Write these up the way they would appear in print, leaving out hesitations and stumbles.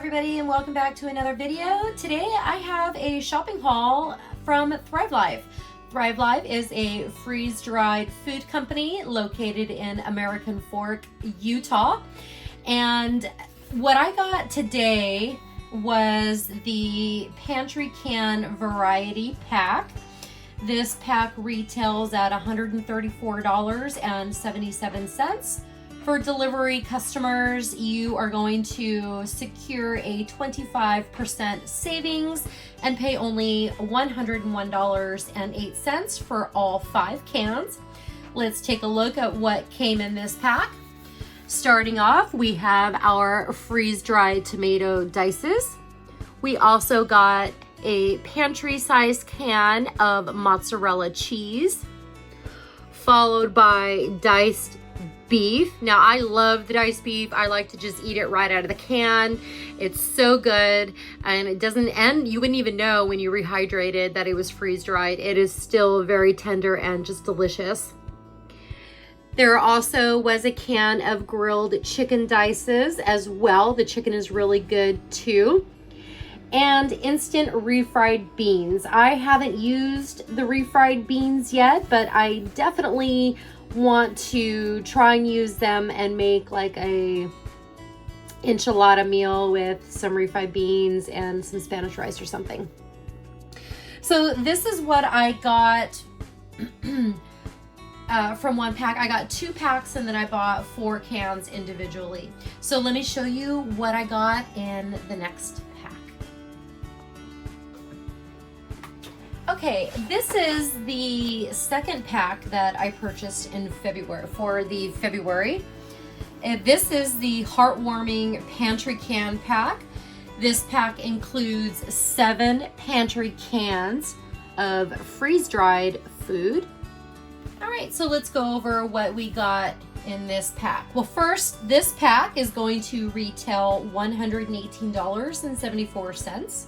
everybody, and welcome back to another video. Today I have a shopping haul from ThriveLife. ThriveLife is a freeze-dried food company located in American Fork, Utah. And what I got today was the pantry can variety pack. This pack retails at $134.77. For delivery customers, you are going to secure a 25% savings and pay only $101.08 for all 5 cans. Let's take a look at what came in this pack. Starting off, we have our freeze-dried tomato dices. We also got a pantry-sized can of mozzarella cheese, followed by diced beef. Now I love the diced beef. I like to just eat it right out of the can. It's so good, and it doesn't, and you wouldn't even know when you rehydrated that it was freeze dried. It is still very tender and just delicious. There also was a can of grilled chicken dices as well. The chicken is really good too. And instant refried beans. I haven't used the refried beans yet, but I definitely want to try and use them and make like a enchilada meal with some refried beans and some Spanish rice or something. So this is what I got from one pack. I got 2 packs and then I bought 4 cans individually. So let me show you what I got in the next pack. Okay, this is the second pack that I purchased in February, for the February. And this is the heartwarming pantry can pack. This pack includes 7 pantry cans of freeze-dried food. All right, so let's go over what we got in this pack. Well, first, this pack is going to retail $118.74.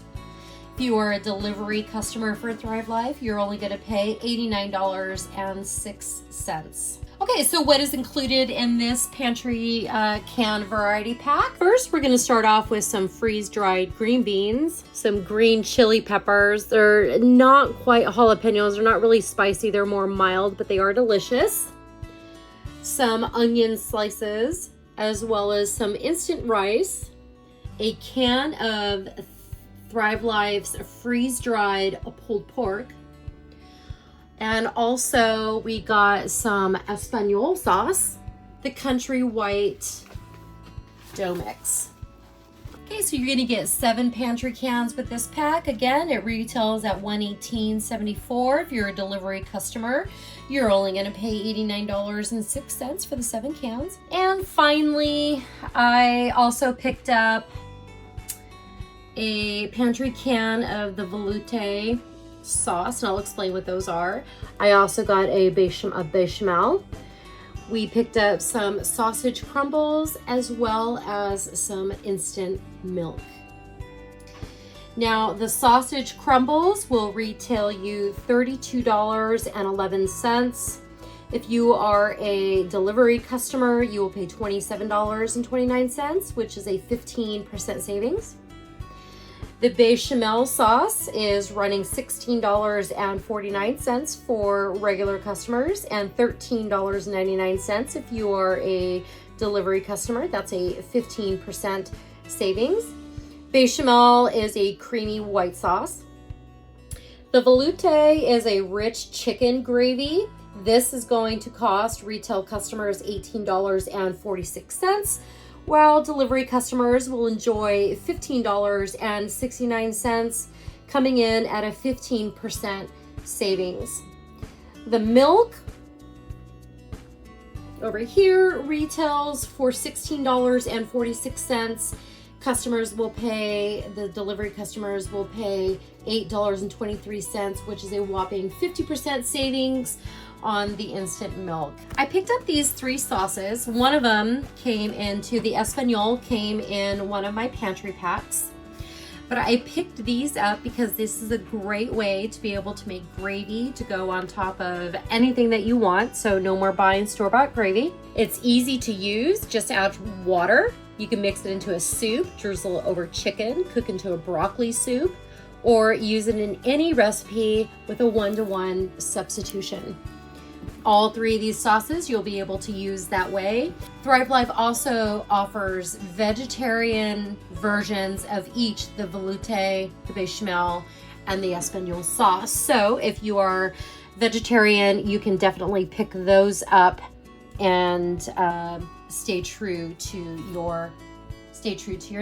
If you are a delivery customer for ThriveLife, you're only going to pay $89.06. Okay, so what is included in this pantry can variety pack? First, we're going to start off with some freeze-dried green beans, some green chili peppers. They're not quite jalapenos. They're not really spicy. They're more mild, but they are delicious. Some onion slices, as well as some instant rice, a can of ThriveLife's freeze-dried pulled pork, and also we got some Espanol sauce, the country white dough mix. Okay, so you're gonna get 7 pantry cans with this pack. Again, it retails at $118.74. If you're a delivery customer, you're only gonna pay $89.06 for the 7 cans. And finally, I also picked up a pantry can of the velouté sauce, and I'll explain what those are. I also got a bechamel. We picked up some sausage crumbles as well as some instant milk. Now, the sausage crumbles will retail you $32.11. If you are a delivery customer, you will pay $27.29, which is a 15% savings. The bechamel sauce is running $16.49 for regular customers and $13.99 if you are a delivery customer. That's a 15% savings. Bechamel is a creamy white sauce. The velouté is a rich chicken gravy. This is going to cost retail customers $18.46. while delivery customers will enjoy $15.69, coming in at a 15% savings. The milk over here retails for $16.46. The delivery customers will pay $8.23, which is a whopping 50% savings on the instant milk. I picked up these 3 sauces. One of them came the Espanol came in one of my pantry packs. But I picked these up because this is a great way to be able to make gravy to go on top of anything that you want. So no more buying store-bought gravy. It's easy to use. Just add water You can mix it into a soup, drizzle over chicken, cook into a broccoli soup, or use it in any recipe with a 1-to-1 substitution. All 3 of these sauces you'll be able to use that way. Thrive Life also offers vegetarian versions of each, the velouté, the bechamel, and the espagnole sauce. So if you are vegetarian, you can definitely pick those up and stay true to your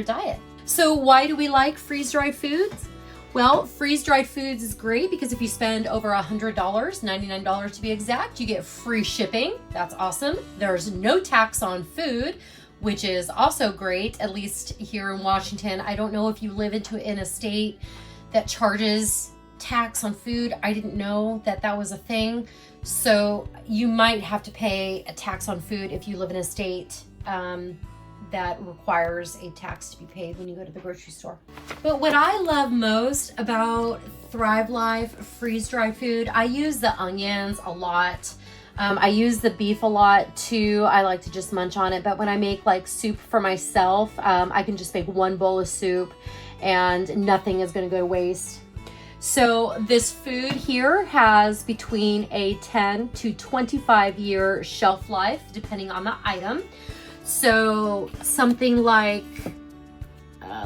diet. So why do we like freeze-dried foods? Well, freeze-dried foods is great because if you spend over $100, $99 to be exact, you get free shipping. That's awesome. There's no tax on food, which is also great, at least here in Washington. I don't know if you live in a state that charges tax on food. I didn't know that that was a thing. So you might have to pay a tax on food if you live in a state that requires a tax to be paid when you go to the grocery store. But what I love most about Thrive Life freeze-dried food, I use the onions a lot. I use the beef a lot too. I like to just munch on it. But when I make like soup for myself, I can just make 1 bowl of soup and nothing is going to go to waste. So this food here has between a 10 to 25 year shelf life, depending on the item. So something like,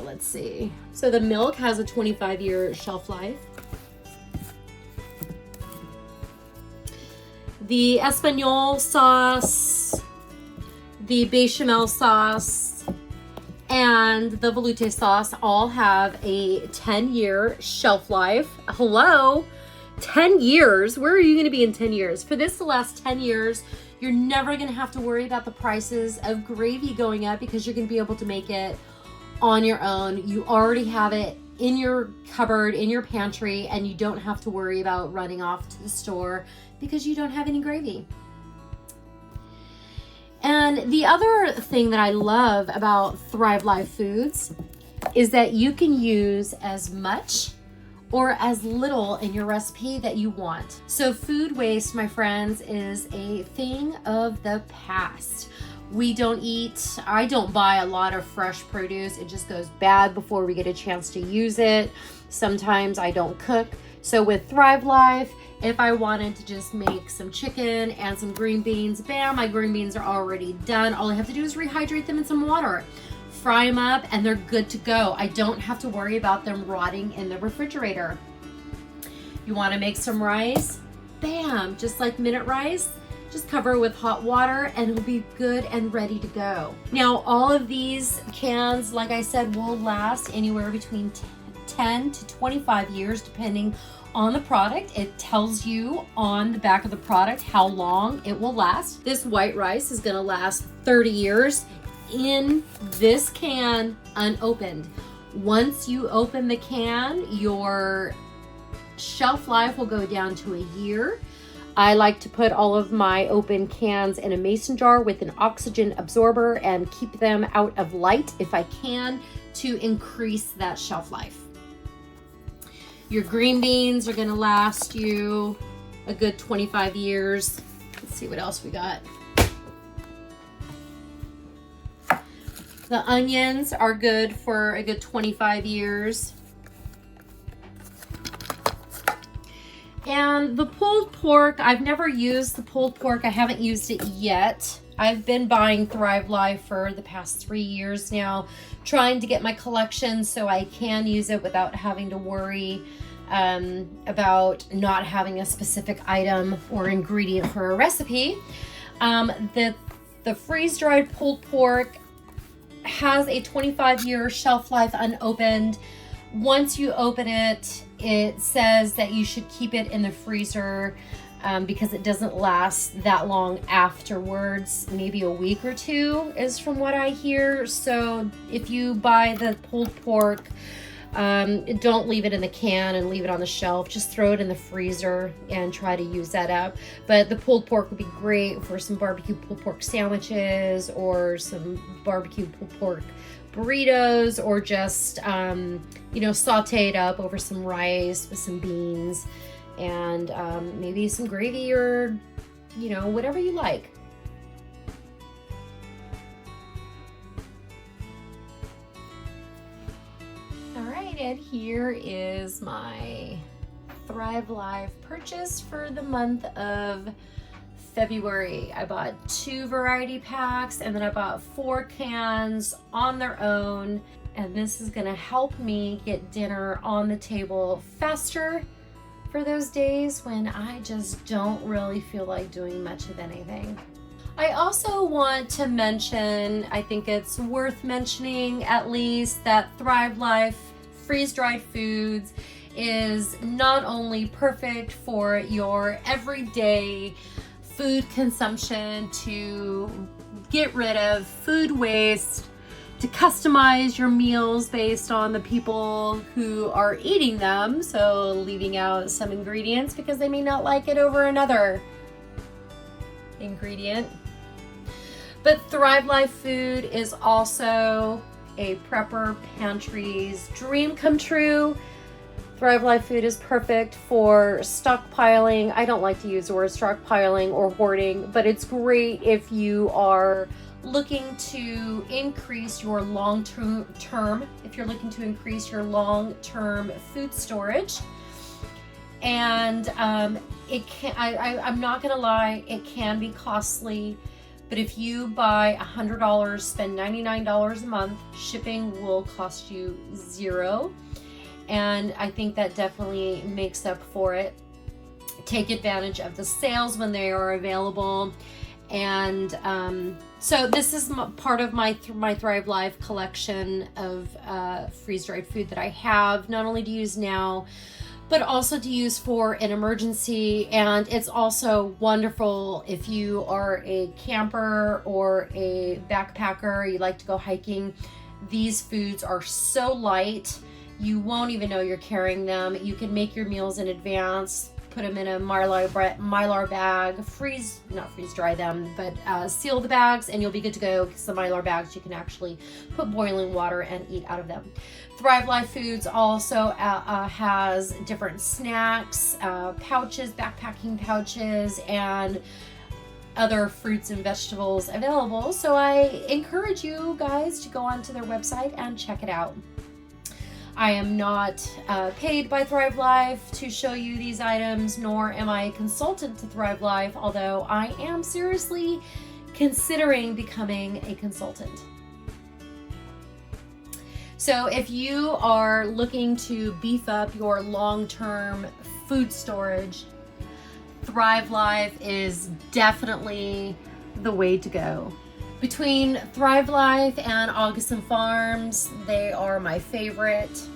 let's see. So the milk has a 25-year shelf life. The espagnole sauce, the bechamel sauce, and the velouté sauce all have a 10-year shelf life. Hello, 10 years? Where are you going to be in 10 years? For this to last 10 years, you're never going to have to worry about the prices of gravy going up because you're going to be able to make it on your own. You already have it in your cupboard, in your pantry, and you don't have to worry about running off to the store because you don't have any gravy. And the other thing that I love about Thrive Life Foods is that you can use as much or as little in your recipe that you want. So food waste, my friends, is a thing of the past. I don't buy a lot of fresh produce. It just goes bad before we get a chance to use it. Sometimes I don't cook. So with Thrive Life, if I wanted to just make some chicken and some green beans, bam, my green beans are already done. All I have to do is rehydrate them in some water, fry them up, and they're good to go. I don't have to worry about them rotting in the refrigerator. You want to make some rice? Bam, just like minute rice, just cover it with hot water and it'll be good and ready to go. Now, all of these cans, like I said, will last anywhere between 10 to 25 years, depending on the product. It tells you on the back of the product how long it will last. This white rice is going to last 30 years in this can unopened. Once you open the can, your shelf life will go down to a year. I like to put all of my open cans in a mason jar with an oxygen absorber and keep them out of light if I can to increase that shelf life. Your green beans are gonna last you a good 25 years. Let's see what else we got. The onions are good for a good 25 years. And the pulled pork, I've never used the pulled pork. I haven't used it yet. I've been buying Thrive Life for the past 3 years now, trying to get my collection so I can use it without having to worry about not having a specific item or ingredient for a recipe. The freeze-dried pulled pork has a 25-year shelf life unopened. Once you open it, it says that you should keep it in the freezer because it doesn't last that long afterwards. Maybe a week or 2 is from what I hear. So if you buy the pulled pork, don't leave it in the can and leave it on the shelf. Just throw it in the freezer and try to use that up. But the pulled pork would be great for some barbecue pulled pork sandwiches or some barbecue pulled pork burritos, or just saute it up over some rice with some beans and maybe some gravy or whatever you like. and here is my Thrive Life purchase for the month of February. I bought 2 variety packs and then I bought 4 cans on their own, and this is gonna help me get dinner on the table faster for those days when I just don't really feel like doing much of anything. I also want to mention, I think it's worth mentioning at least, that Thrive Life freeze-dried foods is not only perfect for your everyday food consumption to get rid of food waste, to customize your meals based on the people who are eating them, so leaving out some ingredients because they may not like it over another ingredient. But Thrive Life food is also a prepper pantry's dream come true. Thrive Life food is perfect for stockpiling. I don't like to use the word stockpiling or hoarding, but it's great if you are looking to increase your long-term food storage. And it can, I'm not gonna lie, it can be costly, but if you buy $100, spend $99 a month, shipping will cost you $0. And I think that definitely makes up for it. Take advantage of the sales when they are available. And so this is part of my Thrive Life collection of freeze-dried food that I have, not only to use now, but also to use for an emergency. And it's also wonderful if you are a camper or a backpacker, you like to go hiking. These foods are so light, you won't even know you're carrying them. You can make your meals in advance, put them in a Mylar bag, not freeze dry them, but seal the bags, and you'll be good to go, because the Mylar bags you can actually put boiling water and eat out of them. Thrive Life Foods also has different snacks, pouches, backpacking pouches, and other fruits and vegetables available. So I encourage you guys to go onto their website and check it out. I am not paid by Thrive Life to show you these items, nor am I a consultant to Thrive Life, although I am seriously considering becoming a consultant. So if you are looking to beef up your long-term food storage, Thrive Life is definitely the way to go. Between Thrive Life and Augustin Farms, they are my favorite,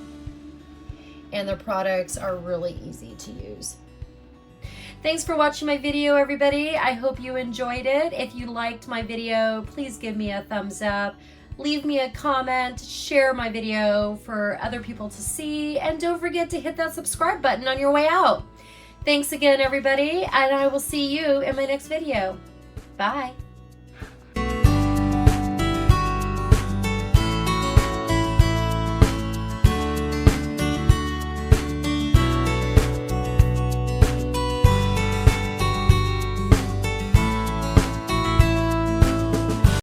and their products are really easy to use. Thanks for watching my video, everybody. I hope you enjoyed it. If you liked my video, please give me a thumbs up. Leave me a comment, share my video for other people to see, and don't forget to hit that subscribe button on your way out. Thanks again, everybody, and I will see you in my next video. Bye.